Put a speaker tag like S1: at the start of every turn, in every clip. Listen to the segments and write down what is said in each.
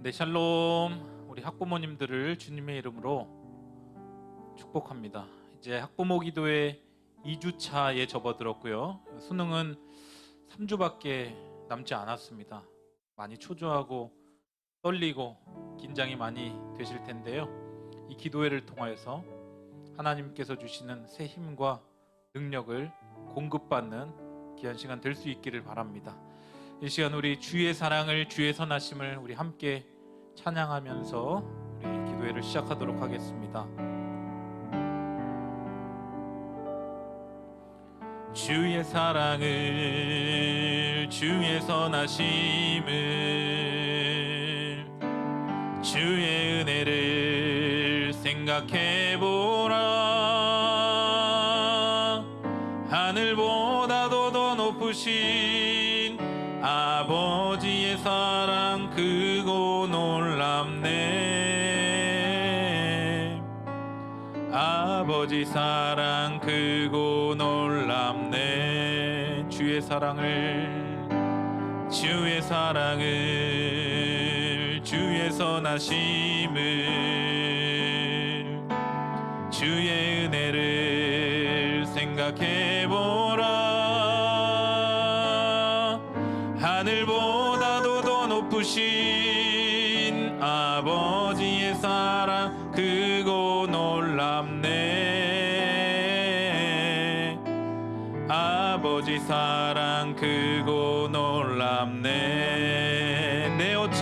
S1: 네, 샬롬. 우리 학부모님들을 주님의 이름으로 축복합니다. 이제 학부모 기도회 2주차에 접어들었고요. 수능은 3주밖에 남지 않았습니다. 많이 초조하고 떨리고 긴장이 많이 되실 텐데요. 이 기도회를 통하여서 하나님께서 주시는 새 힘과 능력을 공급받는 귀한 시간 될 수 있기를 바랍니다. 이 시간 우리 주의 사랑을, 주의 선하심을 우리 함께 찬양하면서 우리 기도회를 시작하도록 하겠습니다. 주의 사랑을, 주의 선하심을, 주의 은혜를 생각해보라. 하늘보다도 더 높으신 아버지의 사랑 크고 놀랍네. 아버지 사랑 크고 놀랍네. 주의 사랑을, 주의 사랑을, 주의 선하심을, 주의 은혜를 생각해보라. 하늘보다도 더 높으신 아버지의 사랑 크고 놀랍네. 아버지 사랑 크고 놀랍네. 내 어찌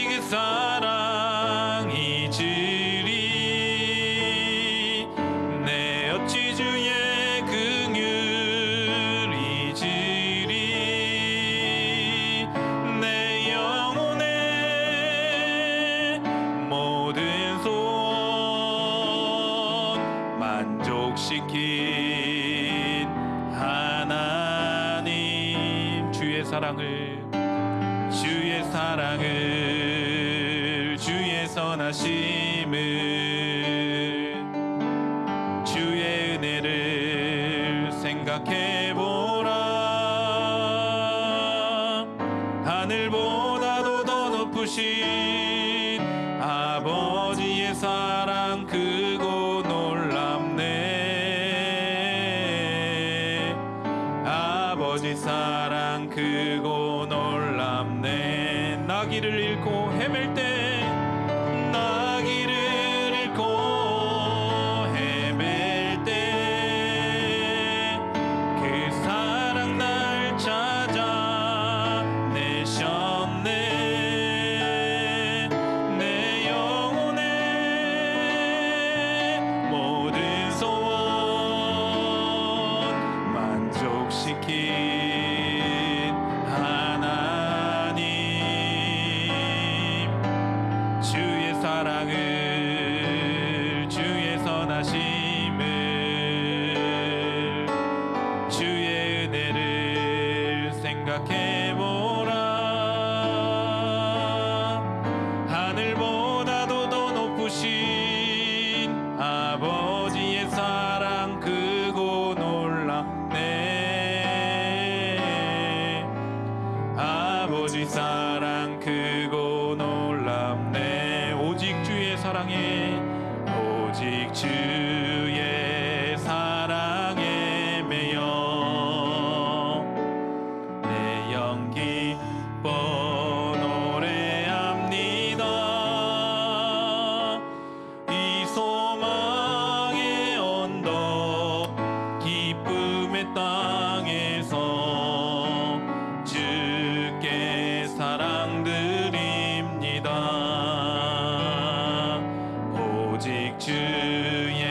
S1: 그 사랑 잊으리. 내 어찌 주의 긍휼 잊으리. 내 영혼의 모든 소원 만족시킨 하나님. 주의 사랑을, 주의 사랑을, 주의 선하심을, 주의 은혜를 생각해보라. 하늘보다도 더 높으신 아버지의 사랑 크고 놀랍네. 아버지 사랑 크고 놀랍네. 나 길을 잃고 헤맬 때, 나 길을 잃고 헤맬 때 그 사랑 날 찾아 내셨네. 내 영혼의 모든 소원 만족시킨 하나님. 주의 사랑을, 주의 선하심을, 주의 은혜를 생각해보라. 하늘보다도 더 높으신 아버지의 사랑 크고 놀랍네. 아버지 사랑 크고 놀랍네. 오직 주의 사랑에, 오직 주의 사랑에 매여 내 영 기뻐 노래합니다. 이 소망의 언덕, 기쁨의 땅에서 주께 사랑 드립니다. 오직 주의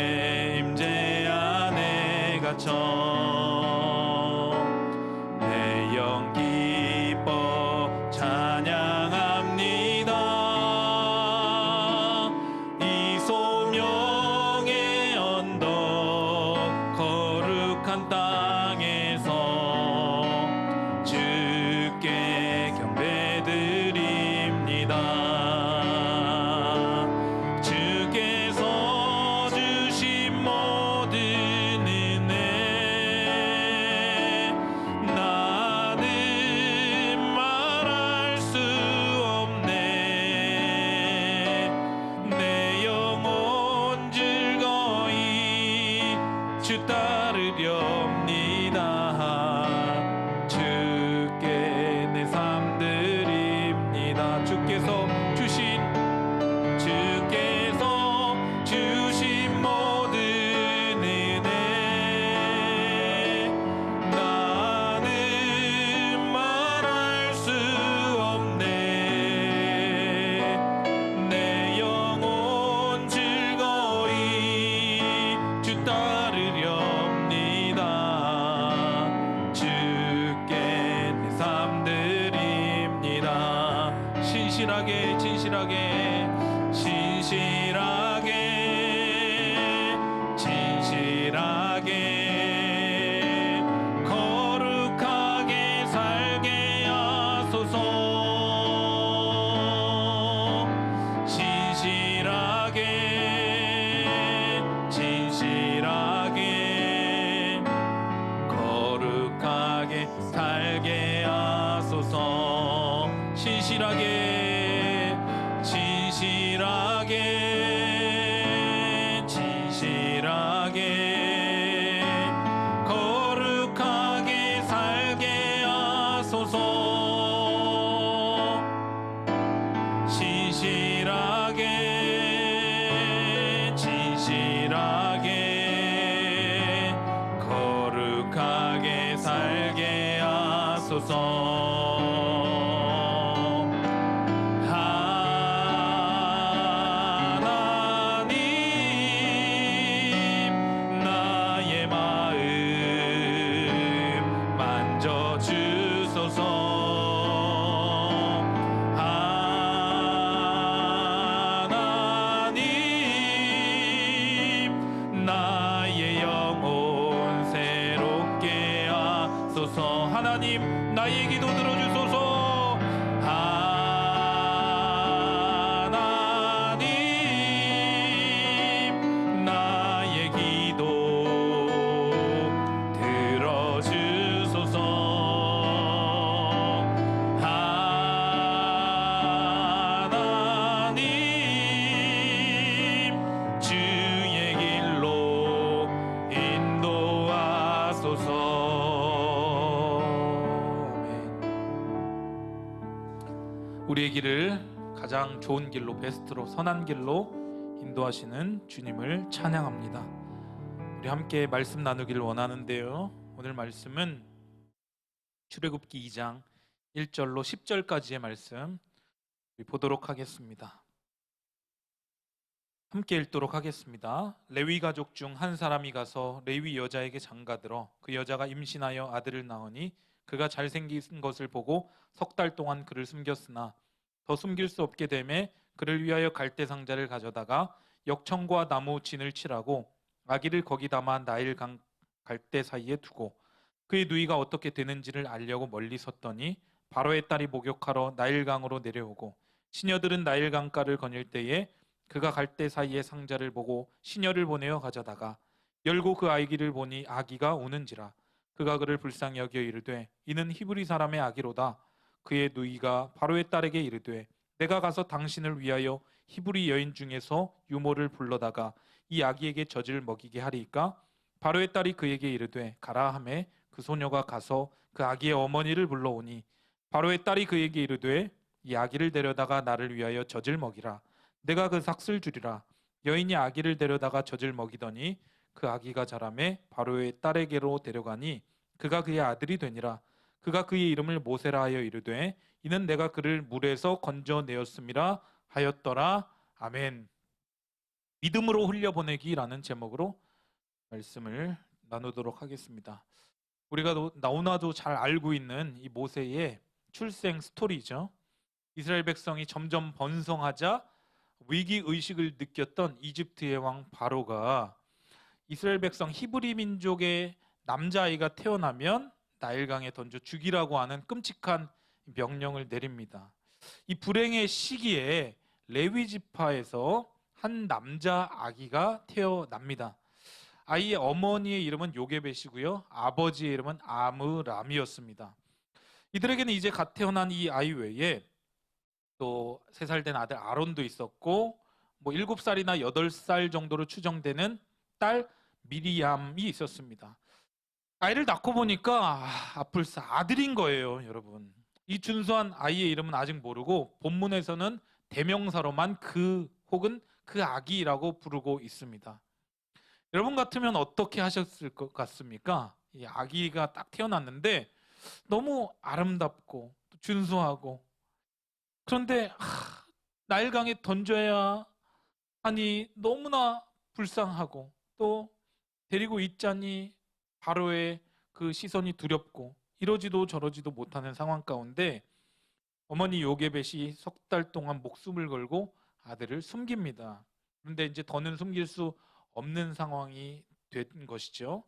S1: 진실하게 진실하게 진실하게 진실하게 거룩하게 살게 하소서. 진실하게 진실하게 거룩하게 살게 하소서. 진실하게 진실하게 진실하게 거룩하게 살게 하소서. 진실하게 진실하게 거룩하게 살게 하소서. 하나님 나의 기도 들어주소서. 하나님 나의 기도 들어주소서. 하나님 주의 길로 인도하소서. 우리의 길을 가장 좋은 길로, 베스트로, 선한 길로 인도하시는 주님을 찬양합니다. 우리 함께 말씀 나누기를 원하는데요, 오늘 말씀은 출애굽기 2장 1절로 10절까지의 말씀 보도록 하겠습니다. 함께 읽도록 하겠습니다. 레위 가족 중 한 사람이 가서 레위 여자에게 장가들어 그 여자가 임신하여 아들을 낳으니 그가 잘생긴 것을 보고 석 달 동안 그를 숨겼으나 더 숨길 수 없게 되매 그를 위하여 갈대 상자를 가져다가 역청과 나무 진을 칠하고 아기를 거기 담아 나일강 갈대 사이에 두고 그의 누이가 어떻게 되는지를 알려고 멀리 섰더니 바로의 딸이 목욕하러 나일강으로 내려오고 시녀들은 나일강가를 거닐 때에 그가 갈대 사이에 상자를 보고 시녀를 보내어 가져다가 열고 그 아기를 보니 아기가 우는지라 그가 그를 불쌍히 여겨 이르되 이는 히브리 사람의 아기로다. 그의 누이가 바로의 딸에게 이르되 내가 가서 당신을 위하여 히브리 여인 중에서 유모를 불러다가 이 아기에게 젖을 먹이게 하리이까? 바로의 딸이 그에게 이르되 가라 하매 그 소녀가 가서 그 아기의 어머니를 불러오니 바로의 딸이 그에게 이르되 이 아기를 데려다가 나를 위하여 젖을 먹이라. 내가 그 삭슬 주리라. 여인이 아기를 데려다가 젖을 먹이더니 그 아기가 자라매 바로의 딸에게로 데려가니 그가 그의 아들이 되니라. 그가 그의 이름을 모세라 하여 이르되 이는 내가 그를 물에서 건져내었음이라 하였더라. 아멘. 믿음으로 흘려보내기라는 제목으로 말씀을 나누도록 하겠습니다. 우리가 너무나도 잘 알고 있는 이 모세의 출생 스토리죠. 이스라엘 백성이 점점 번성하자 위기의식을 느꼈던 이집트의 왕 바로가 이스라엘 백성 히브리 민족의 남자아이가 태어나면 나일강에 던져 죽이라고 하는 끔찍한 명령을 내립니다. 이 불행의 시기에 레위 지파에서 한 남자 아기가 태어납니다. 아이의 어머니의 이름은 요게벳이고요, 아버지의 이름은 아므람이었습니다. 이들에게는 이제 갓 태어난 이 아이 외에 또 3살 된 아들 아론도 있었고 7살이나 8살 정도로 추정되는 딸 미리암이 있었습니다. 아이를 낳고 보니까 아플싸 아들인 거예요, 여러분. 이 준수한 아이의 이름은 아직 모르고 본문에서는 대명사로만 그 혹은 그 아기라고 부르고 있습니다. 여러분 같으면 어떻게 하셨을 것 같습니까? 이 아기가 딱 태어났는데 너무 아름답고 준수하고, 그런데 나일강에 던져야 하니 너무나 불쌍하고 또 데리고 있자니 바로의 그 시선이 두렵고 이러지도 저러지도 못하는 상황 가운데 어머니 요게벳이 석 달 동안 목숨을 걸고 아들을 숨깁니다. 그런데 이제 더는 숨길 수 없는 상황이 된 것이죠.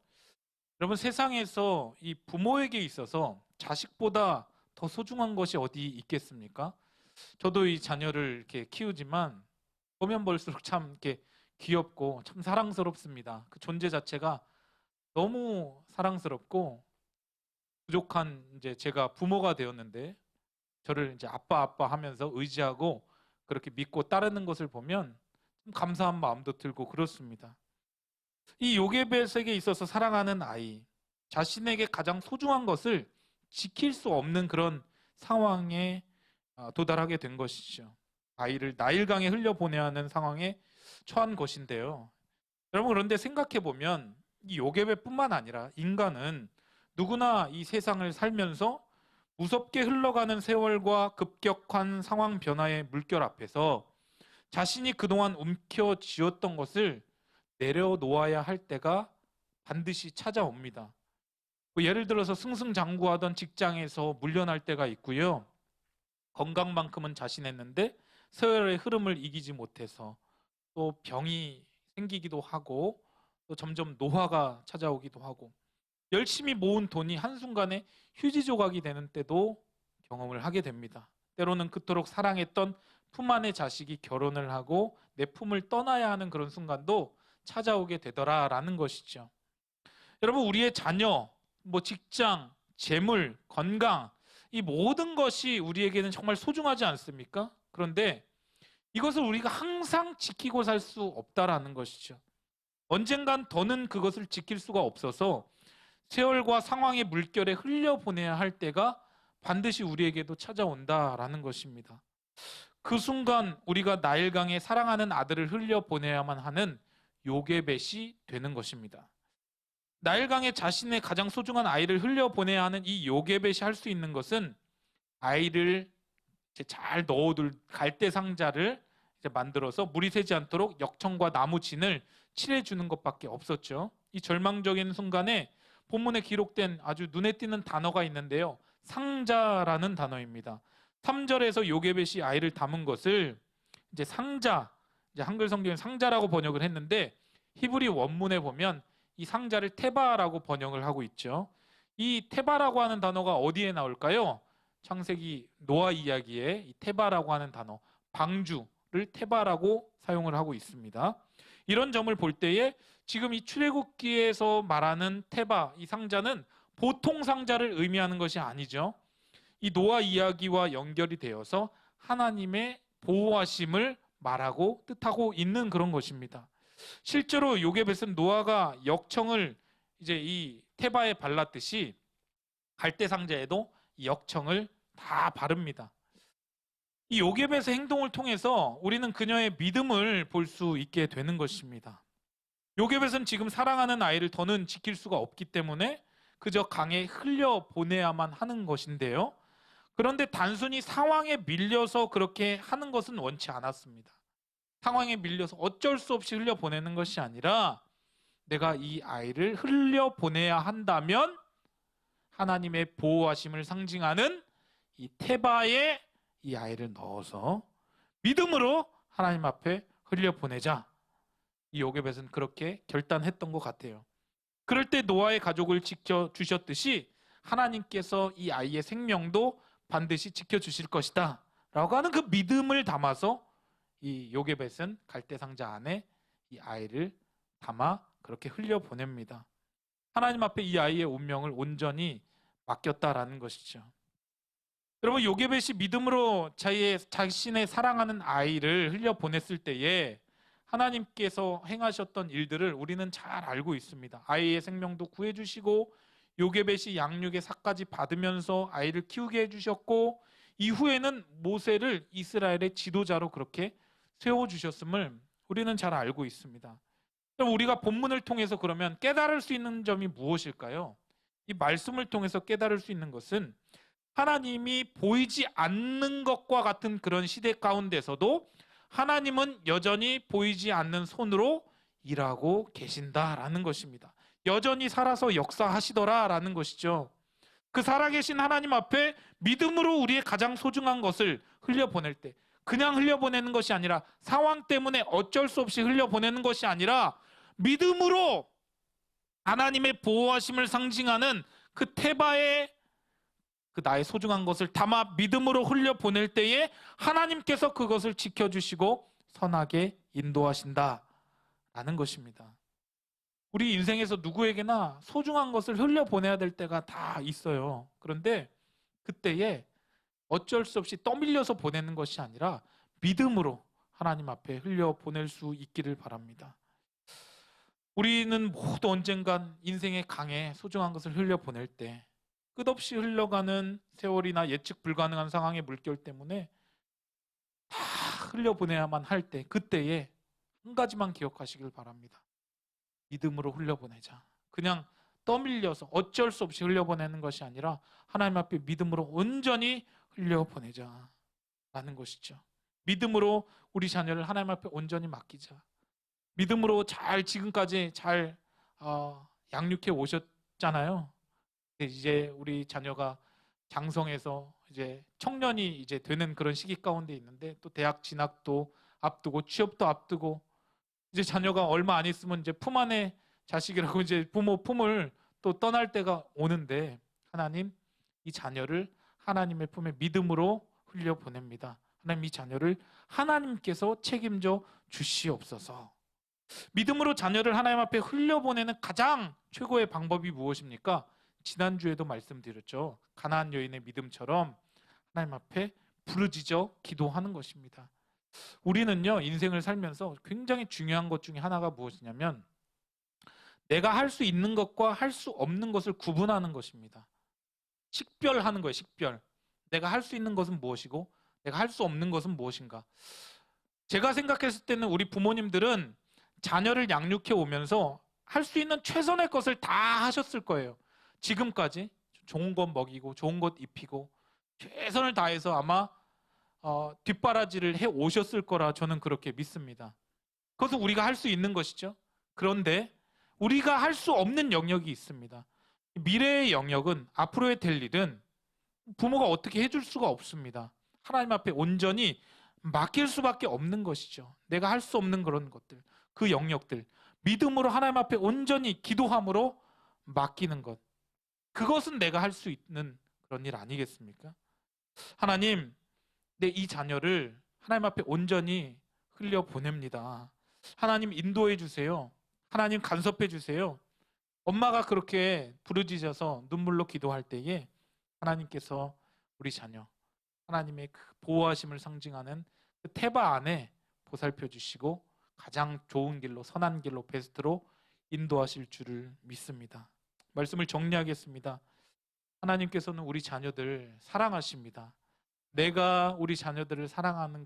S1: 여러분, 세상에서 이 부모에게 있어서 자식보다 더 소중한 것이 어디 있겠습니까? 저도 이 자녀를 이렇게 키우지만 보면 볼수록 참 이렇게 귀엽고 참 사랑스럽습니다. 그 존재 자체가 너무 사랑스럽고 부족한 이제 제가 부모가 되었는데 저를 이제 아빠 하면서 의지하고 그렇게 믿고 따르는 것을 보면 좀 감사한 마음도 들고 그렇습니다. 이 요게벳에게 있어서 사랑하는 아이, 자신에게 가장 소중한 것을 지킬 수 없는 그런 상황에 도달하게 된 것이죠. 아이를 나일강에 흘려보내야 하는 상황에 처한 것인데요. 여러분, 그런데 생각해 보면 이 요게벳뿐만 아니라 인간은 누구나 이 세상을 살면서 무섭게 흘러가는 세월과 급격한 상황 변화의 물결 앞에서 자신이 그동안 움켜쥐었던 것을 내려놓아야 할 때가 반드시 찾아옵니다. 예를 들어서 승승장구하던 직장에서 물러날 때가 있고요. 건강만큼은 자신했는데 세월의 흐름을 이기지 못해서 또 병이 생기기도 하고 또 점점 노화가 찾아오기도 하고 열심히 모은 돈이 한순간에 휴지 조각이 되는 때도 경험을 하게 됩니다. 때로는 그토록 사랑했던 품 안의 자식이 결혼을 하고 내 품을 떠나야 하는 그런 순간도 찾아오게 되더라라는 것이죠. 여러분, 우리의 자녀, 직장, 재물, 건강, 이 모든 것이 우리에게는 정말 소중하지 않습니까? 그런데 이것을 우리가 항상 지키고 살 수 없다라는 것이죠. 언젠간 더는 그것을 지킬 수가 없어서 세월과 상황의 물결에 흘려보내야 할 때가 반드시 우리에게도 찾아온다라는 것입니다. 그 순간 우리가 나일강에 사랑하는 아들을 흘려보내야만 하는 요게벳이 되는 것입니다. 나일강에 자신의 가장 소중한 아이를 흘려보내야 하는 이 요게벳이 할 수 있는 것은 아이를 잘 넣어둘 갈대 상자를 만들어서 물이 새지 않도록 역청과 나무 진을 칠해주는 것밖에 없었죠. 이 절망적인 순간에 본문에 기록된 아주 눈에 띄는 단어가 있는데요. 상자라는 단어입니다. 3절에서 요게벳이 아이를 담은 것을 이제 상자, 이제 한글 성경에 상자라고 번역을 했는데 히브리 원문에 보면 이 상자를 테바라고 번역을 하고 있죠. 이 테바라고 하는 단어가 어디에 나올까요? 창세기 노아 이야기에 이 테바라고 하는 단어, 방주를 테바라고 사용을 하고 있습니다. 이런 점을 볼 때에 지금 이 출애굽기에서 말하는 테바, 이 상자는 보통 상자를 의미하는 것이 아니죠. 이 노아 이야기와 연결이 되어서 하나님의 보호하심을 말하고 뜻하고 있는 그런 것입니다. 실제로 요게벳은 노아가 역청을 이제 이 테바에 발랐듯이 갈대 상자에도 이 역청을 다 바릅니다. 이 요게벳의 행동을 통해서 우리는 그녀의 믿음을 볼 수 있게 되는 것입니다. 요게벳은 지금 사랑하는 아이를 더는 지킬 수가 없기 때문에 그저 강에 흘려 보내야만 하는 것인데요. 그런데 단순히 상황에 밀려서 그렇게 하는 것은 원치 않았습니다. 상황에 밀려서 어쩔 수 없이 흘려 보내는 것이 아니라 내가 이 아이를 흘려 보내야 한다면 하나님의 보호하심을 상징하는 이 테바에 이 아이를 넣어서 믿음으로 하나님 앞에 흘려 보내자. 이 요게벳은 그렇게 결단했던 것 같아요. 그럴 때 노아의 가족을 지켜주셨듯이 하나님께서 이 아이의 생명도 반드시 지켜주실 것이다 라고 하는 그 믿음을 담아서 이 요게벳은 갈대상자 안에 이 아이를 담아 그렇게 흘려보냅니다. 하나님 앞에 이 아이의 운명을 온전히 맡겼다라는 것이죠. 여러분, 요게벳이 믿음으로 자신의 사랑하는 아이를 흘려보냈을 때에 하나님께서 행하셨던 일들을 우리는 잘 알고 있습니다. 아이의 생명도 구해주시고 요게벳이 양육의 삭까지 받으면서 아이를 키우게 해주셨고 이후에는 모세를 이스라엘의 지도자로 그렇게 세워주셨음을 우리는 잘 알고 있습니다. 우리가 본문을 통해서 그러면 깨달을 수 있는 점이 무엇일까요? 이 말씀을 통해서 깨달을 수 있는 것은 하나님이 보이지 않는 것과 같은 그런 시대 가운데서도 하나님은 여전히 보이지 않는 손으로 일하고 계신다라는 것입니다. 여전히 살아서 역사하시더라라는 것이죠. 그 살아계신 하나님 앞에 믿음으로 우리의 가장 소중한 것을 흘려보낼 때, 그냥 흘려보내는 것이 아니라 상황 때문에 어쩔 수 없이 흘려보내는 것이 아니라 믿음으로 하나님의 보호하심을 상징하는 그 테바의 그 나의 소중한 것을 담아 믿음으로 흘려보낼 때에 하나님께서 그것을 지켜주시고 선하게 인도하신다라는 것입니다. 우리 인생에서 누구에게나 소중한 것을 흘려보내야 될 때가 다 있어요. 그런데 그때에 어쩔 수 없이 떠밀려서 보내는 것이 아니라 믿음으로 하나님 앞에 흘려보낼 수 있기를 바랍니다. 우리는 모두 언젠간 인생의 강에 소중한 것을 흘려보낼 때 끝없이 흘러가는 세월이나 예측 불가능한 상황의 물결 때문에 다 흘려보내야만 할 때, 그때에 한 가지만 기억하시길 바랍니다. 믿음으로 흘려보내자. 그냥 떠밀려서 어쩔 수 없이 흘려보내는 것이 아니라 하나님 앞에 믿음으로 온전히 흘려보내자 라는 것이죠. 믿음으로 우리 자녀를 하나님 앞에 온전히 맡기자. 믿음으로 지금까지 잘 양육해 오셨잖아요. 이제 우리 자녀가 장성해서 이제 청년이 이제 되는 그런 시기 가운데 있는데, 또 대학 진학도 앞두고 취업도 앞두고, 이제 자녀가 얼마 안 있으면 이제 품 안에 자식이라고 이제 부모 품을 또 떠날 때가 오는데, 하나님 이 자녀를 하나님의 품에 믿음으로 흘려 보냅니다. 하나님 이 자녀를 하나님께서 책임져 주시옵소서. 믿음으로 자녀를 하나님 앞에 흘려보내는 가장 최고의 방법이 무엇입니까? 지난주에도 말씀드렸죠. 가나안 여인의 믿음처럼 하나님 앞에 부르짖어 기도하는 것입니다. 우리는요, 인생을 살면서 굉장히 중요한 것 중에 하나가 무엇이냐면 내가 할 수 있는 것과 할 수 없는 것을 구분하는 것입니다. 식별하는 거예요. 식별. 내가 할 수 있는 것은 무엇이고 내가 할 수 없는 것은 무엇인가. 제가 생각했을 때는 우리 부모님들은 자녀를 양육해 오면서 할 수 있는 최선의 것을 다 하셨을 거예요. 지금까지 좋은 것 먹이고 좋은 것 입히고 최선을 다해서 아마 뒷바라지를 해 오셨을 거라 저는 그렇게 믿습니다. 그것은 우리가 할 수 있는 것이죠. 그런데 우리가 할 수 없는 영역이 있습니다. 미래의 영역은, 앞으로의 될 일은 부모가 어떻게 해줄 수가 없습니다. 하나님 앞에 온전히 맡길 수밖에 없는 것이죠. 내가 할 수 없는 그런 것들, 그 영역들, 믿음으로 하나님 앞에 온전히 기도함으로 맡기는 것, 그것은 내가 할 수 있는 그런 일 아니겠습니까? 하나님, 내 이 자녀를 하나님 앞에 온전히 흘려보냅니다. 하나님 인도해 주세요. 하나님 간섭해 주세요. 엄마가 그렇게 부르짖어서 눈물로 기도할 때에 하나님께서 우리 자녀, 하나님의 그 보호하심을 상징하는 그 태바 안에 보살펴 주시고 가장 좋은 길로, 선한 길로, 베스트로 인도하실 줄을 믿습니다. 말씀을 정리하겠습니다. 하나님께서는 우리 자녀들 사랑하십니다. 내가 우리 자녀들을 사랑하는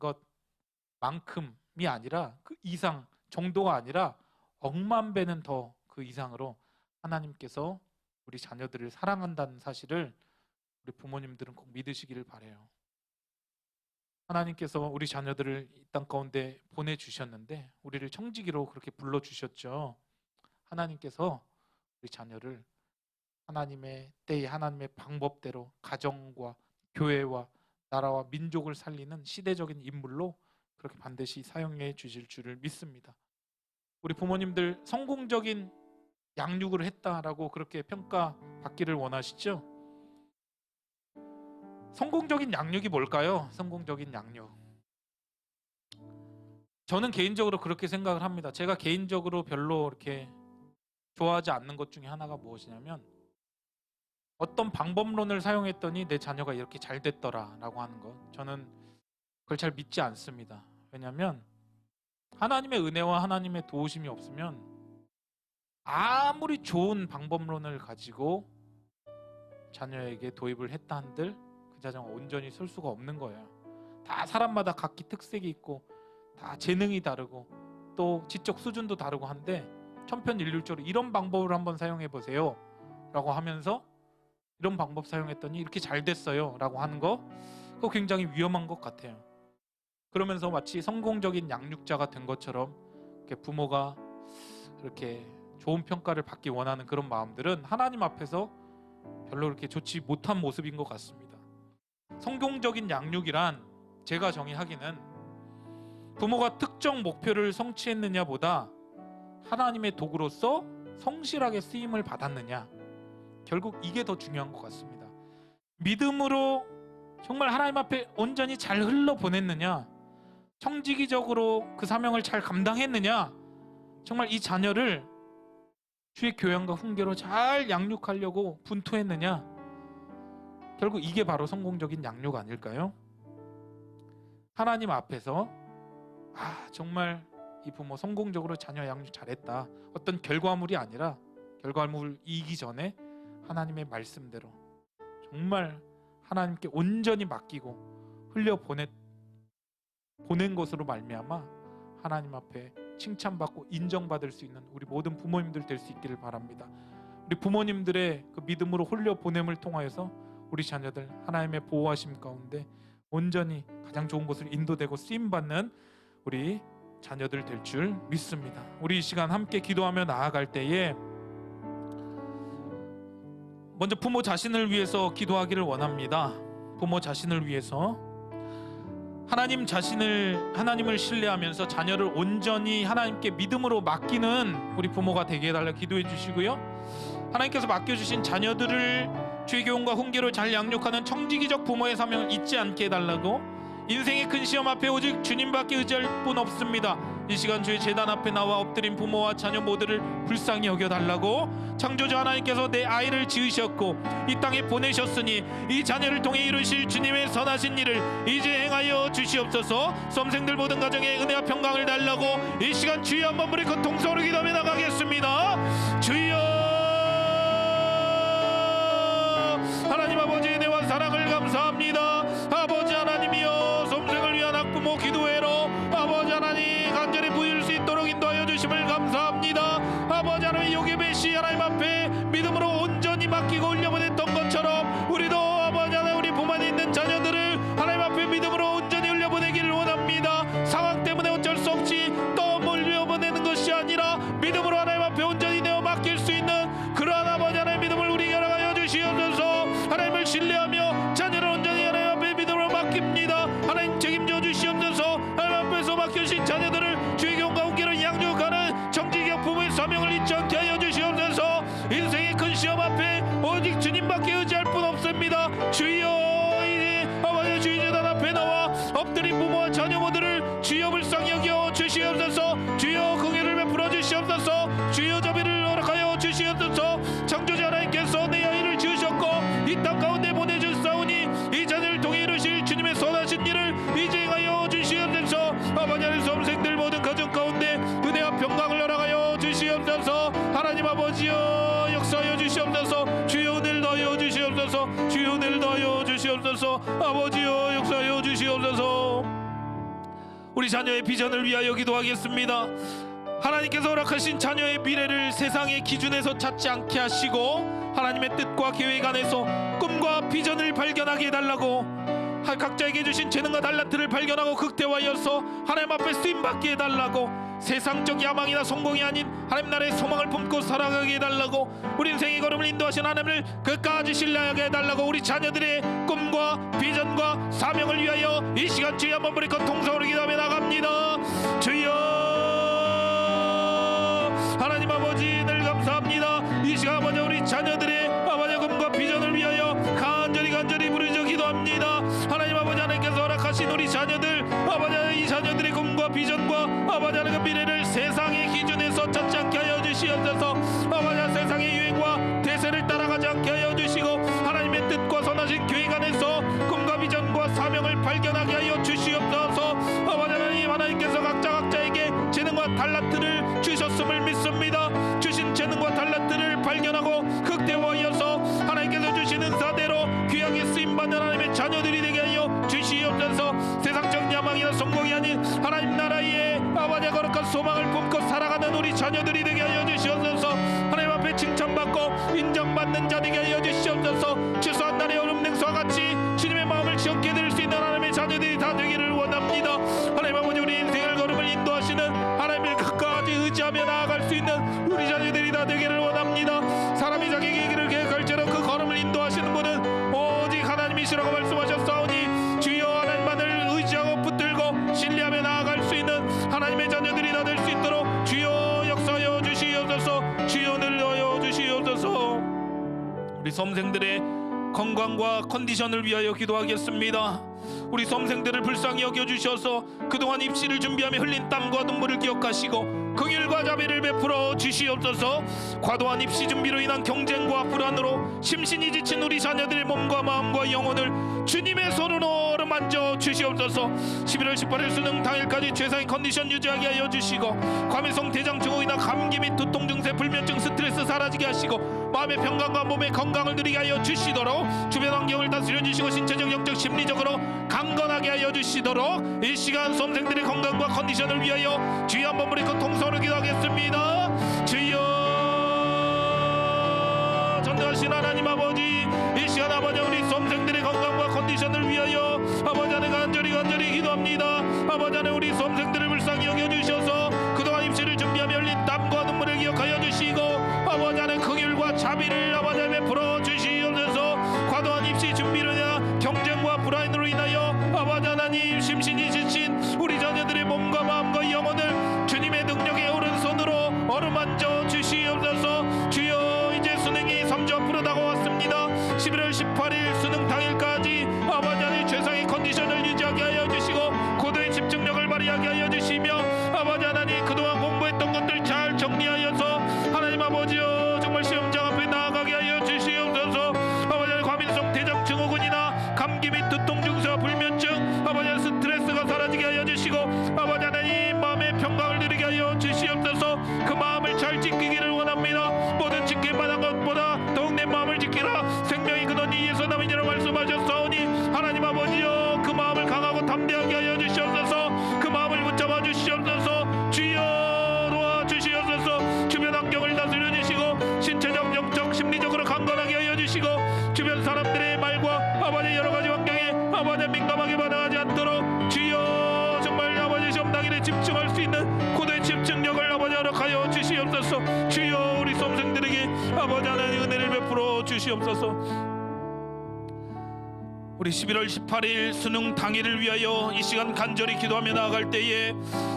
S1: 것만큼이 아니라 그 이상 정도가 아니라 억만 배는 더 그 이상으로 하나님께서 우리 자녀들을 사랑한다는 사실을 우리 부모님들은 꼭 믿으시기를 바라요. 하나님께서 우리 자녀들을 이 땅 가운데 보내주셨는데 우리를 청지기로 그렇게 불러주셨죠. 하나님께서 우리 자녀를 하나님의 때에 하나님의 방법대로 가정과 교회와 나라와 민족을 살리는 시대적인 인물로 그렇게 반드시 사용해 주실 줄을 믿습니다. 우리 부모님들 성공적인 양육을 했다라고 그렇게 평가받기를 원하시죠? 성공적인 양육이 뭘까요? 성공적인 양육. 저는 개인적으로 그렇게 생각을 합니다. 제가 개인적으로 별로 이렇게 좋아하지 않는 것 중에 하나가 무엇이냐면 어떤 방법론을 사용했더니 내 자녀가 이렇게 잘 됐더라라고 하는 것. 저는 그걸 잘 믿지 않습니다. 왜냐하면 하나님의 은혜와 하나님의 도우심이 없으면 아무리 좋은 방법론을 가지고 자녀에게 도입을 했다 한들 그 자녀가 온전히 설 수가 없는 거예요. 다 사람마다 각기 특색이 있고 다 재능이 다르고 또 지적 수준도 다르고 한데 천편일률적으로 이런 방법을 한번 사용해 보세요 라고 하면서 이런 방법 사용했더니 이렇게 잘 됐어요 라고 하는 거, 그거 굉장히 위험한 것 같아요. 그러면서 마치 성공적인 양육자가 된 것처럼 이렇게 부모가 이렇게 좋은 평가를 받기 원하는 그런 마음들은 하나님 앞에서 별로 그렇게 좋지 못한 모습인 것 같습니다. 성공적인 양육이란 제가 정의하기는 부모가 특정 목표를 성취했느냐보다 하나님의 도구로서 성실하게 쓰임을 받았느냐, 결국 이게 더 중요한 것 같습니다. 믿음으로 정말 하나님 앞에 온전히 잘 흘러보냈느냐, 청지기적으로 그 사명을 잘 감당했느냐, 정말 이 자녀를 주의 교양과 훈계로 잘 양육하려고 분투했느냐, 결국 이게 바로 성공적인 양육 아닐까요? 하나님 앞에서 정말 이 부모 성공적으로 자녀 양육 잘했다, 어떤 결과물이 아니라 결과물이기 전에 하나님의 말씀대로 정말 하나님께 온전히 맡기고 흘려보낸 것으로 말미암아 하나님 앞에 칭찬받고 인정받을 수 있는 우리 모든 부모님들 될 수 있기를 바랍니다. 우리 부모님들의 그 믿음으로 흘려보냄을 통하여서 우리 자녀들 하나님의 보호하심 가운데 온전히 가장 좋은 곳을 인도되고 쓰임받는 우리 자녀들 될 줄 믿습니다. 우리 이 시간 함께 기도하며 나아갈 때에 먼저 부모 자신을 위해서 기도하기를 원합니다. 부모 자신을 위해서 하나님을 신뢰하면서 자녀를 온전히 하나님께 믿음으로 맡기는 우리 부모가 되게 해달라 기도해 주시고요, 하나님께서 맡겨주신 자녀들을 주의 교훈과 훈계로 잘 양육하는 청지기적 부모의 사명을 잊지 않게 해달라고, 인생의 큰 시험 앞에 오직 주님밖에 의지할 뿐 없습니다. 이 시간 주의 제단 앞에 나와 엎드린 부모와 자녀 모두를 불쌍히 여겨달라고, 창조주 하나님께서 내 아이를 지으셨고 이 땅에 보내셨으니 이 자녀를 통해 이루실 주님의 선하신 일을 이제 행하여 주시옵소서. 수험생들 모든 가정에 은혜와 평강을 달라고 이 시간 주여 한번 부리고 통성으로 기도하며 나가겠습니다. 주여, 하나님 아버지 은혜와 사랑을 감사합니다. 아버지 하나님이여, 수험생을 위한 학부모 기도회로 아버지 하나님 간절히 부일 수 있도록 인도하여 주심을 감사합니다. 아버지 하나님 요괴배시 하나님 앞에 믿음으로 온전히 맡기고 흘려보냈던 것처럼 우리도 아버지 하나님 우리 품 안에 있는 자녀들을 하나님 앞에 믿음으로 온전히 흘려보내기를 원합니다. 상황 때문에 어쩔 수 없이 또 흘려보내는 것이 아니라 믿음으로 하나님 앞에 온전히 내어 맡길 수 있는 그러한 아버지 하나님 믿음을 우리에게 허락하여 주시옵소서. 하나님을 신뢰하며 자녀를 온전히 하나님 앞에 믿음으로 맡깁니다. 하나님 책임져 주시옵소서. 하나님 앞에서 맡겨주신 자녀들을 주의 교훈과 훈계로 양육하는 정직의 부모의 사명을 잊지 않게 하여 주시옵소서. 인생의 큰 시험 앞에 오직 주님밖에 의지할 뿐 없습니다. 주여, 이제 아버지 주의 제단 앞에 나와 엎드린 부모와 자녀 모두를 주여 불쌍히 여겨 주시옵소서. 주여 긍휼을 베풀어 주시옵소서. 주여 자비를 허락하여 주시옵소서. 창조주 하나님께서 내 아이를 지으셨고 이 땅 가운데 보내주사오니 이 자녀를 통해 이루실 주님의 선하신 일을 이제 행하여 주시옵소서. 아버지 하나님 수험생들 모든 가정 가운데 은혜와 평강을 허락하여 주시옵소서. 하나님 아버지여 역사하여 주시옵소서. 주여 은혜를 더하여 주시옵소서. 주여 은혜를 더하여 주시옵소서. 아버지여 역사하여 주시옵소서. 우리 자녀의 비전을 위하여 기도하겠습니다. 하나님께서 허락하신 자녀의 미래를 세상의 기준에서 찾지 않게 하시고 하나님의 뜻과 계획 안에서 꿈과 비전을 발견하게 해달라고, 각자에게 주신 재능과 달란트를 발견하고 극대화하여서 하나님 앞에 쓰임받게 해달라고, 세상적 야망이나 성공이 아닌 하나님 나라의 소망을 품고 살아가게 해달라고, 우리 인생의 걸음을 인도하신 하나님을 끝까지 신뢰하게 해달라고, 우리 자녀들의 꿈과 비전과 사명을 위하여 이 시간 주여 한번 부리고 통성으로 기도하며 나갑니다. 주여, 하나님 아버지 늘 감사합니다. 이 시간 아버지 우리 자녀들의 아버지 꿈과 비전을 위하여 간절히 부르짖어 기도합니다. 하나님 아버지 하나님께서 허락하신 우리 자녀들 아버지 이 자녀들의 꿈과 비전과 아버지 하나님의 미래를 세상의 기준에서 찾지 않게 하여 주시옵소서. 아버지 세상의 유행과 대세를 따라가지 않게 하여 주시고 하나님의 뜻과 선하신 계획 안에서 꿈과 비전과 사명을 발견하게 하여 주시옵소서. 아버지 하나님 하나님께서 각자에게 재능과 달란트를 주셨음을 믿습니다. 주신 재능과 달란트를 발견하고 극대화하여서 하나님께서 주신 은사대로 귀하게 쓰임받는 하나님의 자녀들이 되게 하여 주시옵소서. 세상적 야망이나 성공이 아닌 하나님 나라의 아버지 거룩한 소망을 품고 살아가는 우리 자녀들이 되게 하여 주시옵소서. 하나님 앞에 칭찬받고 인정받는 자 되게 하여 주시옵소서. 최소한 날의 얼음 냉수와 같이 주님의 마음을 지었게 될 수 있는 하나님의 자녀들이 다 되기를 원합니다. 하나님 아버지 우리 인생을 걸음을 인도하시는 하나님을 끝까지 의지하며 나아갈 수 있는 우리 자녀들이 다 되기를 원합니다. 사람이 자기 길을 계획할지라도 그 걸음을
S2: 것이라고 말씀하셨사오니 주여 하나님만을 의지하고 붙들고 신뢰하며 나아갈 수 있는 하나님의 자녀들이 다 될 수 있도록 주여 역사하여 주시옵소서. 주여 늘려하여 주시옵소서. 우리 수험생들의 건강과 컨디션을 위하여 기도하겠습니다. 우리 수험생들을 불쌍히 여겨주셔서 그동안 입시를 준비하며 흘린 땀과 눈물을 기억하시고 긍휼과 자비를 베풀어 주시옵소서. 과도한 입시 준비로 인한 경쟁과 불안으로 심신이 지친 우리 자녀들의 몸과 마음과 영혼을 주님의 손으로 어루만져 주시옵소서. 11월 18일 수능 당일까지 최상의 컨디션 유지하게 하여 주시고 과민성 대장 증후군이나 감기 및 두통 증세, 불면증, 스트레스 사라지게 하시고 마음의 평강과 몸의 건강을 누리게 하여 주시도록 주변 환경을 다스려 주시고 신체적, 영적, 심리적으로 강건하게 하여 주시도록 이 시간 수험생들의 건강과 컨디션을 위하여 주여 한번 부리고 통성으로 기도하겠습니다. 주여 전능하신 하나님 아버지, 이 시간 아버지 우리 수험생들의 건강과 컨디션을 위하여 아버지 안에 간절히 기도합니다. 아버지 안에 우리 수험생들을 불쌍히 여겨주셔서 그동안 입시를 준비하며 흘린 땀과 눈물을 기억하여 주시고 아버지 안에 긍휼과 자비를 아버지 안에 베풀어 주시옵소서. 과도한 입시 준비로 인한 경쟁과 불안으로 인하여 아버지 하나님 심신이 지친 우리 자녀들의 몸과 마음과 영혼을 주님의 능력의 오른손으로 어루만져 주시옵소서. 주여 이제 수능이 3주 앞으로 다가왔습니다. 11월 18일 수능 당일까지 아버지 하나님 최상의 컨디션을 유지하게 하여 주시고 고도의 집중력을 발휘하게 하여 주시며 아버지 하나님 그동안 공부했던 것들 잘 정리하여서 하나님 아버지여 정말 시험장 앞에 나아가게 하여 주시옵소서. 아버지 하나님 과민성 대장 증후군이나 감기 및 두통 증세와 불면증 아버지 하나님 스트레스가 사라지게 하여 주시고 아버지 하나님 마음의 평강을 누리게 하여 주시옵소서. 그 마음을 잘 지키기를 원합니다. 모든 지킬 만한 것보다 더욱 내 마음을 지키라. 생명이 근원 이에서 남이니라 말씀하셨사오니 하나님 아버지여 그 마음을 강하고 담대하게 하여 주시옵소서. 그 마음을 붙잡아 주시옵소서. 주여 도와주시옵소서. 주변 환경을 다스려 주시고 신체적, 영적, 심리적으로 강건하게 하여 주시고 주변 사람들의 말과 아버지 여러 가지 환경에 아버지 민감하게 반응하지 않도록 주여 정말 아버지 시험 당일에 집중할 수 있는 고도의 집중력을 아버지 허락하여 주시옵소서. 주여 우리 수험생들에게 아버지 하나님의 은혜를 베풀어 주시옵소서. 우리 11월 18일 수능 당일을 위하여 이 시간 간절히 기도하며 나아갈 때에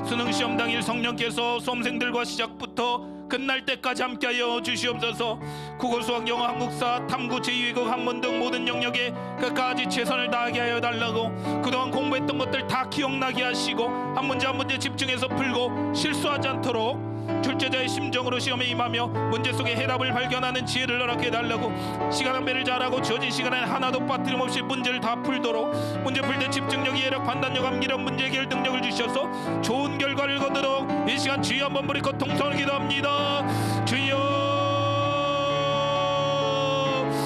S2: 수능 시험 당일 성령께서 수험생들과 시작부터 끝날 때까지 함께하여 주시옵소서. 국어, 수학, 영어, 한국사, 탐구, 제2외국, 한문 등 모든 영역에 끝까지 최선을 다하게 하여 달라고 그동안 공부했던 것들 다 기억나게 하시고 한 문제 한 문제 집중해서 풀고 실수하지 않도록 출제자의 심정으로 시험에 임하며 문제 속의 해답을 발견하는 지혜를 허락해 달라고 시간 안배를 잘하고 주어진 시간에 하나도 빠뜨림없이 문제를 다 풀도록 문제 풀 때 집중력, 이해력, 판단력, 암기력, 문제 해결 능력을 주셔서 좋은 결과를 거두도록 이 시간 주여 한번 부리고 통성을 기도합니다. 주여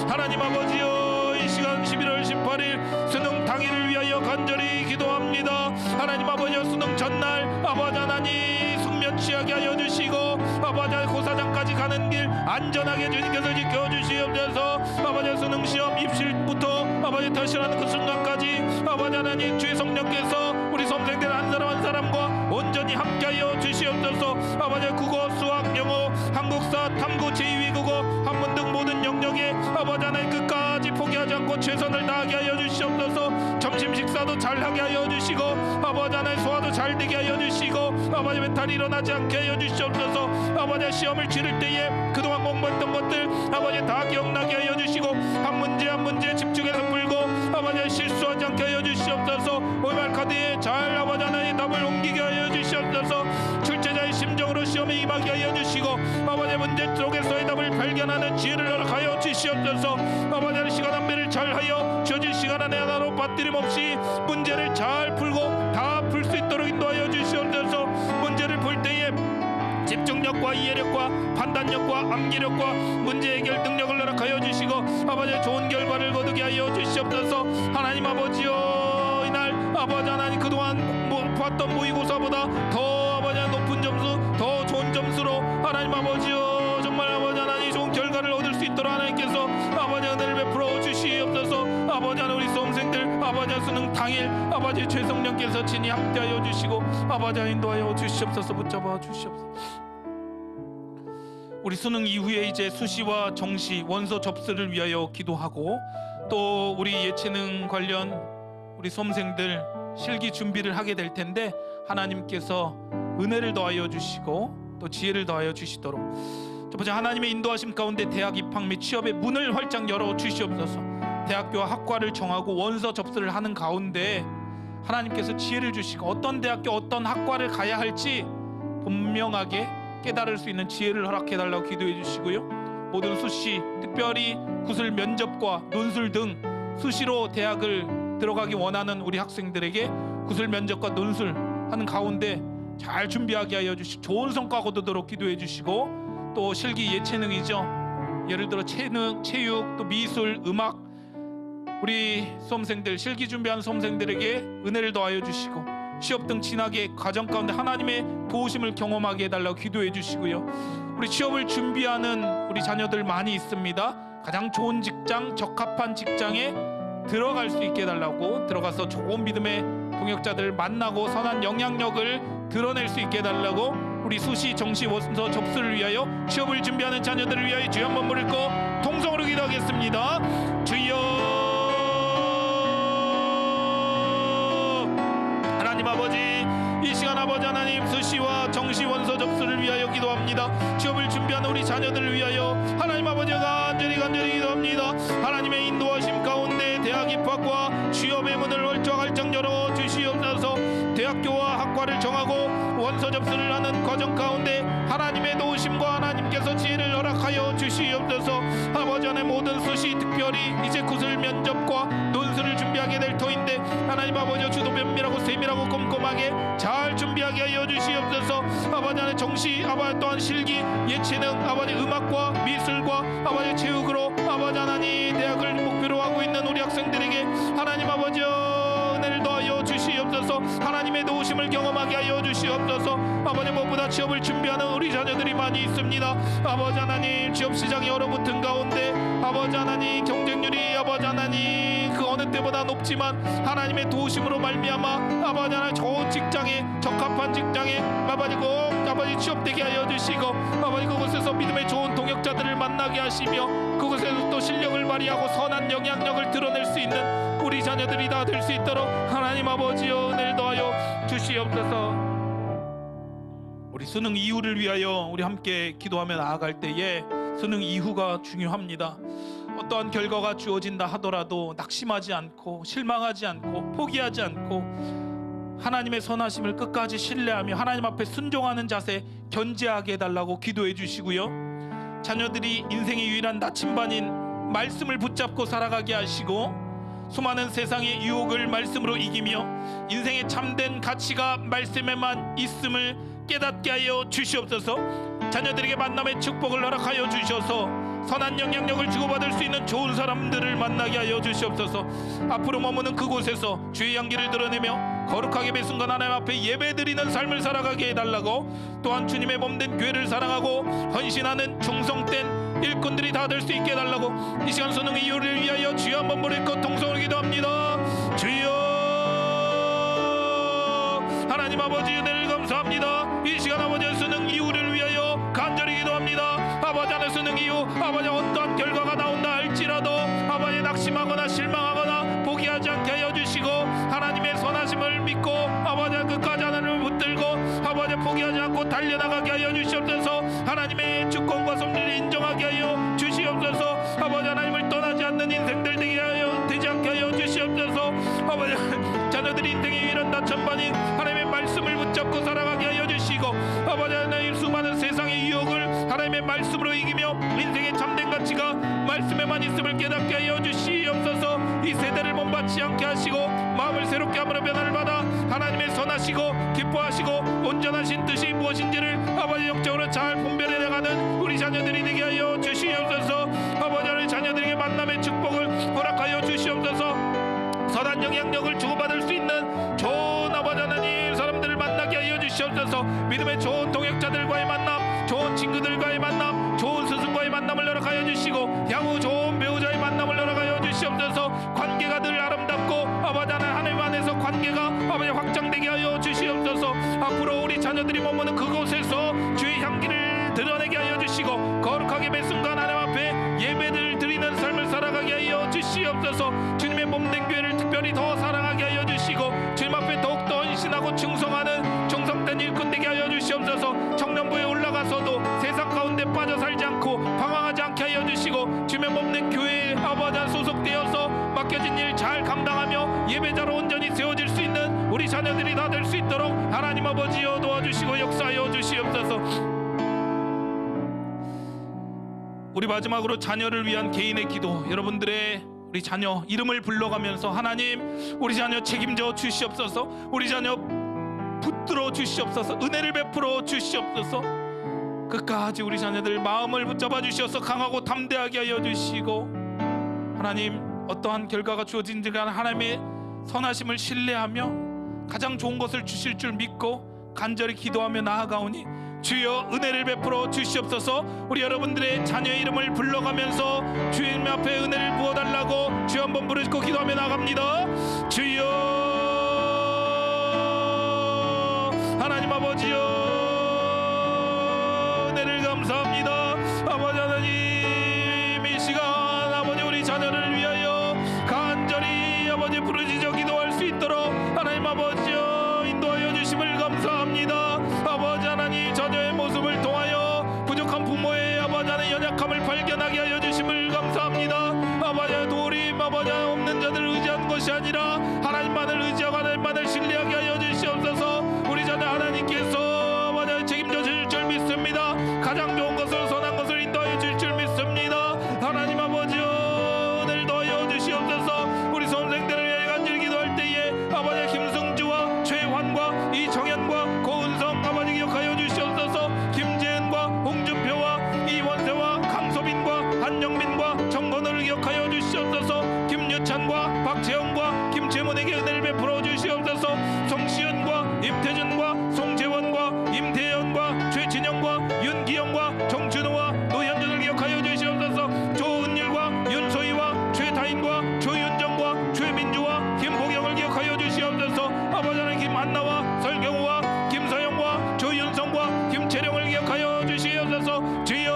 S2: 하나님 아버지여 이 시간 11월 18일 수능 당일을 위하여 간절히 기도합니다. 하나님 아버지여 수능 전날 아버지 하나님 숙면 취하게 하여 주시고 아버지 고사장까지 가는 길 안전하게 주님께서 지켜주시옵소서. 아버지 수능 시험 입실부터 아버지 터시라는 그 순간까지 아버지 하나님 주의 성령께서 우리 수험생들 한 사람 한 사람과 온전히 함께하여 주시옵소서. 아버지 국어, 수학, 영어, 한국사, 탐구, 제2외국어, 한문 등 모든 영역에 아버지 하나님 끝까지 포기하지 않고 최선을 다하게 하여 주시옵소서. 점심 식사도 잘하게 하여 주시고 아버지 하나님 소화도 잘 되게 하여 주시고 아버지 멘탈이 일어나지 않게 하여 주시옵소서. 아버지 시험을 치를 때에 그동안 공부했던 것들 아버지 다 기억나게 하여 주시고 한 문제 집중해서 풀고 아버지 실수하지 않게 하여 주시옵소서. 오말 카드에 잘 아버지 하나님 답을 옮기게 하여 주시옵소서. 출제자의 심정으로 시험에 임하게 하여 주시고 아버지 문제 속에서의 답을 발견하는 지혜를 허락하여 주시옵소서. 아버지 하나님 시간 안배를 잘하여 주어진 시간 안에 하나로 빠뜨림 없이 문제를 잘 풀고 다 풀 수 있도록 인도하여 주시옵소서. 문제를 풀 때에 집중력과 이해력과 판단력과 암기력과 문제 해결 능력을 허락하여 주시고 아버지 좋은 결과를 거두게 하여 주시옵소서. 하나님 아버지여 이날 아버지 하나님 그동안 봤던 모의고사보다 더 아버지 높은 점수 더 좋은 점수로 하나님 아버지여 정말 아버지 하나님 좋은 결과를 얻을 수 있도록 하나님께서 아버지 은혜를 베풀어 주시옵소서. 아버지 하나님 우리 수험생들 아버지 수능 당일 아버지 최성령께서 친히 함께하여 주시고 아버지 인도하여 주시옵소서. 붙잡아 주시옵소서. 우리 수능 이후에 이제 수시와 정시 원서 접수를 위하여 기도하고
S1: 또 우리 예체능 관련 우리 수험생들 실기 준비를 하게 될 텐데 하나님께서 은혜를 더하여 주시고 또 지혜를 더하여 주시도록 첫 번째 하나님의 인도하심 가운데 대학 입학 및 취업의 문을 활짝 열어 주시옵소서. 대학교와 학과를 정하고 원서 접수를 하는 가운데 하나님께서 지혜를 주시고 어떤 대학교 어떤 학과를 가야 할지 분명하게 깨달을 수 있는 지혜를 허락해 달라고 기도해 주시고요. 모든 수시 특별히 구술 면접과 논술 등 수시로 대학을 들어가기 원하는 우리 학생들에게 구술 면접과 논술 하는 가운데 잘 준비하게 하여 주시고 좋은 성과 거두도록 기도해 주시고 또 실기 예체능이죠. 예를 들어 체능, 체육, 또 미술, 음악 우리 수험생들 실기 준비하는 수험생들에게 은혜를 더하여 주시고 취업 등 진학의 과정 가운데 하나님의 도우심을 경험하게 해달라고 기도해 주시고요. 우리 취업을 준비하는 우리 자녀들 많이 있습니다. 가장 좋은 직장, 적합한 직장에 들어갈 수 있게 해달라고 들어가서 좋은 믿음의 동역자들을 만나고 선한 영향력을 드러낼 수 있게 해달라고 우리 수시, 정시, 원서 접수를 위하여 취업을 준비하는 자녀들을 위하여 주여 한번 물을 거 통성으로 기도하겠습니다. 주여 하나님 아버지 이 시간 아버지 하나님 수시와 정시 원서 접수를 위하여 기도합니다. 취업을 준비하는 우리 자녀들을 위하여 하나님 아버지가 간절히 기도합니다. 하나님의 인도하심 가운데 대학 입학과 취업의 문을 활짝 열어 주시옵소서. 대학교와 학과를 정하고 원서 접수를 하는 과정 가운데 하나님의 도우심과 하나님께서 지혜를 허락하여 주시옵소서. 아버지 하나님 모든 수시 특별히 이제 구술 면접과 논술을 준비하게 될 터인데 하나님 아버지 주도 면밀하고 세밀하고 꼼꼼하게 잘 준비하게 하여 주시옵소서. 아버지 하나님 정시 아버지 또한 실기 예체능 아버지 음악과 미술과 아버지 체육으로 아버지 하나님 대학을 목표로 하고 있는 우리 학생들에게 하나님 아버지 은혜를 더하여 주시옵소서. 하나님의 도우심을 경험하게 하여 주시옵소서. 아버지 무엇보다 취업을 준비하는 우리 자녀들이 많이 있습니다. 아버지 하나님 취업 시장이 얼어붙은 가운데 아버지 하나님 경쟁률이 아버지 하나님 그 어느 때보다 높지만 하나님의 도우심으로 말미암아 아버지 하나님 좋은 직장에 적합한 직장에 아버지 꼭 아버지 취업되게 하여 주시고 아버지 그곳에서 믿음의 좋은 동역자들을 만나게 하시며 그곳에서 또 실력을 발휘하고 선한 영향력을 드러낼 수 있는 우리 자녀들이 다 될 수 있도록 하나님 아버지여 은혜를 더하여 주시옵소서. 우리 수능 이후를 위하여 우리 함께 기도하며 나아갈 때에 수능 이후가 중요합니다. 어떠한 결과가 주어진다 하더라도 낙심하지 않고 실망하지 않고 포기하지 않고 하나님의 선하심을 끝까지 신뢰하며 하나님 앞에 순종하는 자세 견제하게 해달라고 기도해 주시고요. 자녀들이 인생의 유일한 나침반인 말씀을 붙잡고 살아가게 하시고 수많은 세상의 유혹을 말씀으로 이기며 인생의 참된 가치가 말씀에만 있음을 깨닫게 하여 주시옵소서. 자녀들에게 만남의 축복을 허락하여 주셔서 선한 영향력을 주고받을 수 있는 좋은 사람들을 만나게 하여 주시옵소서. 앞으로 머무는 그곳에서 주의 향기를 드러내며 거룩하게 매 순간 하나님 앞에 예배드리는 삶을 살아가게 해달라고 또한 주님의 몸된 교회를 사랑하고 헌신하는 충성된 일꾼들이 다 될 수 있게 해달라고 이 시간 수능 이후를 위하여 주여 한번 부를 것 통성으로 기도합니다. 주여 하나님 아버지 은혜를 감사합니다. 이 시간 아버지 수능 이후를 위하여 간절히 기도합니다. 아버지 하나님 수능 이후 아버지 어떠한 결과가 나온다 할지라도 아버지 낙심하거나 실망하거나 포기하지 않게 하여 주시고 하나님의 선하심을 믿고 아버지 끝까지 하나님을 붙들고 아버지 포기하지 않고 달려나가게 하여 주시옵소서. 하나님의 주권과 섭리를 인정하게 하여 주시옵소서. 아버지 하나님을 떠나지 않는 인생들 되지 않게 하여 주시옵소서. 아버지 자녀들이 인생의 유일한 나침반인 하나님의 말씀을 붙잡고 살아가게 하여 주시고 아버지 하나님 수많은 세상의 유혹을 하나님의 말씀으로 이기며 인생의 참된 가치가 말씀에만 있음을 깨닫게 하여 주시옵소서. 이 세대를 본받지 않게 하시고 마음을 새롭게 함으로 변화를 받아 하나님의 선하시고 기뻐하시고 온전하신 뜻이 무엇인지를 아버지 영적으로 잘 분별해 나가는 우리 자녀들이 되게 하여 주시옵소서. 아버지 하나님 자녀들에게 만남의 축복을 허락하여 주시옵소서. 선한 영향력을 주고받을 수 있는 좋은 아버지 하나님 사람들을 만나게 하여 주시옵소서. 믿음의 좋은 동역자들과의 만남, 좋은 친구들과의 만남, 좋은 스승과의 만남을 허락하여 주시고 향후 좋은 배우자의 만남을 허락하여 주시옵소서. 관계가 늘 아름답고 아버지 하나님 안에서 관계가 아버지 확장되게 하여 주시옵소서. 앞으로 우리 자녀들이 머무는 그곳에서 주의 향기를 드러내게 하여 주시고 거룩하게 매 순간 하나님 앞에 예배를 드리는 삶을 살아가게 하여 주시옵소서.
S2: 자녀들이 더 사랑하게 하여 주시고 주님 앞에 더욱더 헌신하고 충성하는 충성된 일꾼 되게 하여 주시옵소서. 청년부에 올라가서도 세상 가운데 빠져 살지 않고 방황하지 않게 하여 주시고 주님 없는 교회에 아버지 소속되어서 맡겨진 일 잘 감당하며 예배자로 온전히 세워질 수 있는 우리 자녀들이 다 될 수 있도록 하나님 아버지여 도와주시고 역사하여 주시옵소서. 우리 마지막으로 자녀를 위한 개인의 기도, 여러분들의 우리 자녀 이름을 불러가면서 하나님 우리 자녀 책임져 주시옵소서. 우리 자녀 붙들어 주시옵소서. 은혜를 베풀어 주시옵소서. 끝까지 우리 자녀들 마음을 붙잡아 주셔서 강하고 담대하게 하여 주시고 하나님 어떠한 결과가 주어진지 간에 하나님의 선하심을 신뢰하며 가장 좋은 것을 주실 줄 믿고 간절히 기도하며 나아가오니 주여 은혜를 베풀어 주시옵소서. 우리 여러분들의 자녀의 이름을 불러가면서 주님 앞에 은혜를 부어달라고 주여 한번 부르짖고 기도하며 나갑니다. 주여 하나님 아버지여 은혜를 감사합니다. 아버지 하나님 이 시간 아버지 우리 자녀를 위하여 간절히 아버지 부르짖어 기도할 수 있도록 하나님 아버지여 인도하여 주심을 감사합니다. 아버지 하나님 자녀의 모습을 통하여 부족한 부모의 아버지 하나님 연약함을 발견하게 하여 주심을 감사합니다. 아버지 도림 아버지 없는 자들 의지한 것이 아니라 하나님만을 의지하고 하나님만을 신뢰하게 하여 주시옵소서. 우리 자녀 하나님께서 아버지 책임져 주실 줄 믿습니다. 가장 좋은 것을 선한 것을 인도하여 주실 줄 믿습니다. 하나님 아버지여 은혜를 더하여 주시옵소서. 우리 수험생들을 위해 간절히 기도할 때에 아버지 김승주와 최환과 이정현과 고은성 아버지 기억하여 주시옵소서. 김재은과 홍준표와 이원세와 강소빈과 한영민과 정건호를 기억하여 주시옵소서. 김유찬과 박재영과 김재문에게 은혜를 베풀어 주시옵소서. 송시현과 임태준과 송재원과 임태현과 최진영과 윤기영과 정준호와 노현준을 기억하여 주시옵소서. 조은일과 윤소희와 최다인과 조윤정과 최민주와 김보경을 기억하여 주시옵소서. 아버지 하나님 김한나와 설경우와 김서영과 조윤성과 김채령을 기억하여 주시옵소서. 주여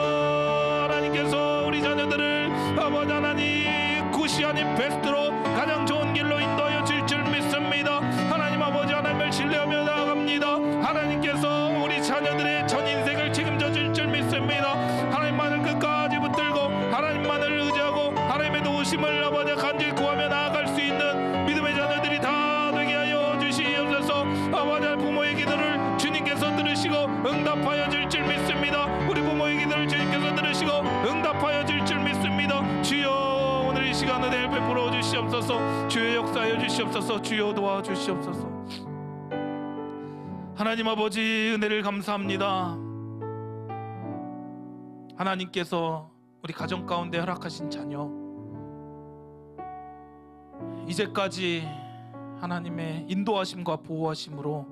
S2: 하나님께서 우리 자녀들을 아버지 하나님 굿이 아닌 베스트로 가장 좋은 길로 인도하여 줄 줄 믿습니다. 하나님 아버지 하나님을 신뢰하며 나아갑니다. 하나님께서 우리 자녀들의 전 인생을 책임져 줄 줄 믿습니다. 하나님만을 끝까지 붙들고 하나님만을 의지하고 하나님의 도우심을 아버지 간절히 구하며 나아갈 수 있는 믿음의 자녀들이 다 되게 하여 주시옵소서. 아버지 부모의 기도를 주님께서 들으시고 응답하여 줄 줄 믿습니다. 우리 부모의 기도를 주님께서 들으시고 응답하여 줄 줄 믿습니다. 주여 오늘 이 시간 은혜를 베풀어 주시옵소서. 주여 역사하여 주시옵소서. 주여 도와주시옵소서. 하나님 아버지 은혜를 감사합니다. 하나님께서 우리 가정 가운데 허락하신 자녀 이제까지 하나님의 인도하심과 보호하심으로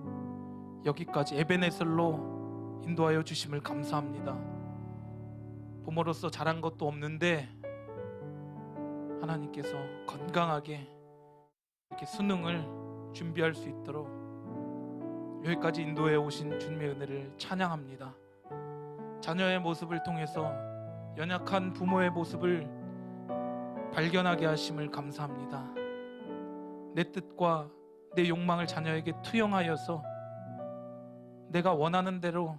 S2: 여기까지 에베네셀로 인도하여 주심을 감사합니다. 부모로서 잘한 것도 없는데 하나님께서 건강하게 이렇게 수능을 준비할 수 있도록 여기까지 인도해 오신 주님의 은혜를 찬양합니다. 자녀의 모습을 통해서 연약한 부모의 모습을 발견하게 하심을 감사합니다. 내 뜻과 내 욕망을 자녀에게 투영하여서 내가 원하는 대로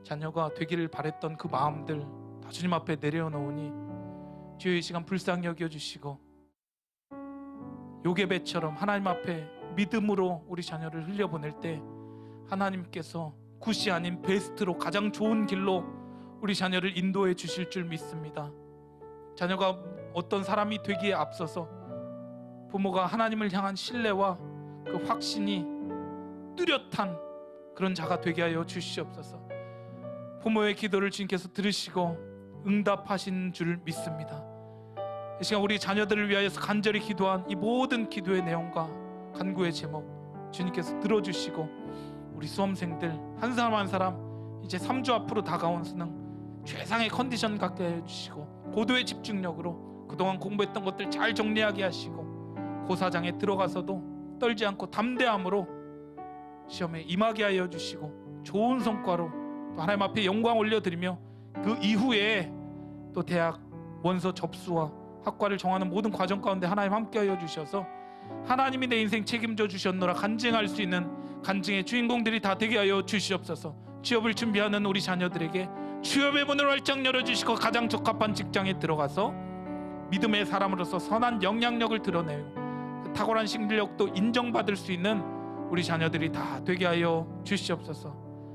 S2: 자녀가 되기를 바랬던 그 마음들 다 주님 앞에 내려놓으니 주여 이 시간 불쌍히 여겨주시고 요게벳처럼 하나님 앞에 믿음으로 우리 자녀를 흘려보낼 때 하나님께서 굿이 아닌 베스트로 가장 좋은 길로 우리 자녀를 인도해 주실 줄 믿습니다. 자녀가 어떤 사람이 되기에 앞서서 부모가 하나님을 향한 신뢰와 그 확신이 뚜렷한 그런 자가 되게 하여 주시옵소서. 부모의 기도를 주님께서 들으시고 응답하신 줄 믿습니다. 이 시간 우리 자녀들을 위하여서 간절히 기도한 이 모든 기도의 내용과 간구의 제목 주님께서 들어주시고 우리 수험생들 한 사람 한 사람 이제 3주 앞으로 다가온 수능 최상의 컨디션 갖게 해주시고 고도의 집중력으로 그동안 공부했던 것들 잘 정리하게 하시고 고사장에 들어가서도 떨지 않고 담대함으로 시험에 임하게 하여 주시고 좋은 성과로 또 하나님 앞에 영광 올려드리며 그 이후에 또 대학 원서 접수와 학과를 정하는 모든 과정 가운데 하나님 함께 하여 주셔서
S1: 하나님이 내 인생 책임져 주셨노라 간증할 수 있는 간증의 주인공들이 다 되게 하여 주시옵소서. 취업을 준비하는 우리 자녀들에게 취업의 문을 활짝 열어주시고 가장 적합한 직장에 들어가서 믿음의 사람으로서 선한 영향력을 드러내고 그 탁월한 실력도 인정받을 수 있는 우리 자녀들이 다 되게 하여 주시옵소서.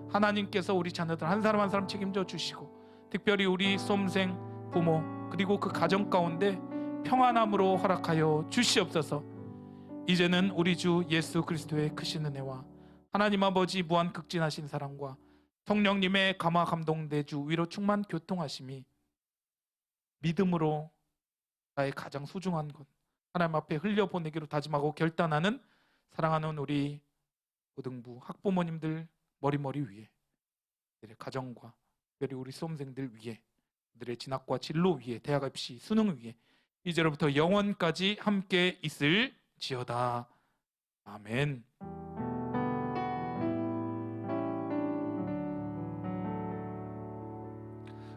S1: 하나님께서 우리 자녀들 한 사람 한 사람 책임져 주시고 특별히 우리 수험생 부모 그리고 그 가정 가운데 평안함으로 허락하여 주시옵소서. 이제는 우리 주 예수 그리스도의 크신 은혜와 하나님 아버지 무한 극진하신 사랑과 성령님의 감화 감동 내주 위로 충만 교통하심이 믿음으로 나의 가장 소중한 것 하나님 앞에 흘려보내기로 다짐하고 결단하는 사랑하는 우리 고등부 학부모님들 머리머리 위에 그들의 가정과 특별히 우리 수험생들 위에 그들의 진학과 진로 위에 대학 입시 수능 위에 이제로부터 영원까지 함께 있을지어다. 아멘.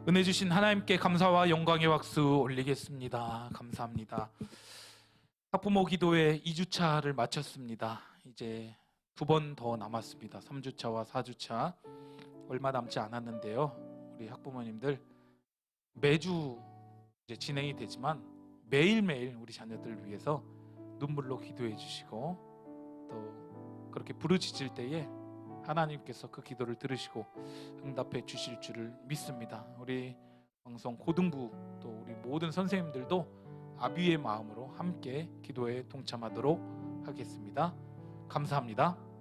S1: 은혜 주신 하나님께 감사와 영광의 박수 올리겠습니다. 감사합니다. 학부모 기도회 2주차를 마쳤습니다. 이제 2번 더 남았습니다. 3주차와 4주차 얼마 남지 않았는데요. 우리 학부모님들 매주 이제 진행이 되지만 매일매일 우리 자녀들을 위해서 눈물로 기도해 주시고 또 그렇게 부르짖을 때에 하나님께서 그 기도를 들으시고 응답해 주실 줄을 믿습니다. 우리 방송 고등부 또 우리 모든 선생님들도 아비의 마음으로 함께 기도에 동참하도록 하겠습니다. 감사합니다.